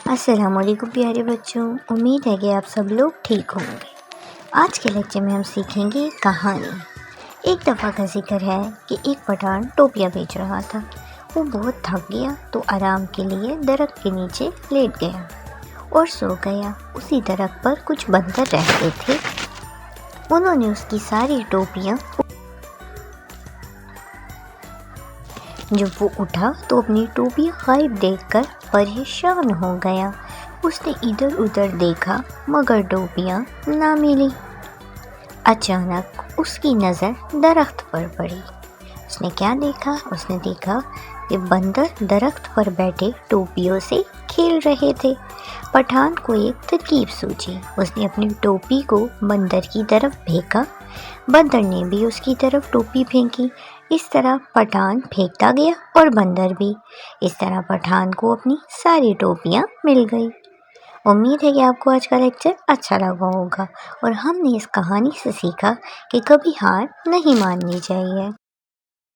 السلام علیکم پیارے بچوں، امید ہے کہ آپ سب لوگ ٹھیک ہوں گے۔ آج کے لیکچر میں ہم سیکھیں گے کہانی۔ ایک دفعہ کا ذکر ہے کہ ایک پٹھان ٹوپیاں بیچ رہا تھا۔ وہ بہت تھک گیا تو آرام کے لیے درخت کے نیچے لیٹ گیا اور سو گیا۔ اسی درخت پر کچھ بندر رہتے تھے۔ انہوں نے اس کی ساری ٹوپیاں جب وہ اٹھا تو اپنی ٹوپیاں غائب دیکھ کر پریشان ہو گیا۔ اس نے ادھر ادھر دیکھا مگر ٹوپیاں نہ ملی۔ اچانک اس کی نظر درخت پر پڑی۔ اس نے کیا دیکھا؟ اس نے دیکھا کہ بندر درخت پر بیٹھے ٹوپیوں سے کھیل رہے تھے۔ پٹھان کو ایک ترکیب سوچی۔ اس نے اپنی ٹوپی کو بندر کی طرف پھینکا، بندر نے بھی اس کی طرف ٹوپی پھینکی۔ اس طرح پٹھان پھینکتا گیا اور بندر بھی۔ اس طرح پٹھان کو اپنی ساری ٹوپیاں مل گئی۔ امید ہے کہ آپ کو آج کا لیکچر اچھا لگا ہوگا اور ہم نے اس کہانی سے سیکھا کہ کبھی ہار نہیں ماننی چاہیے۔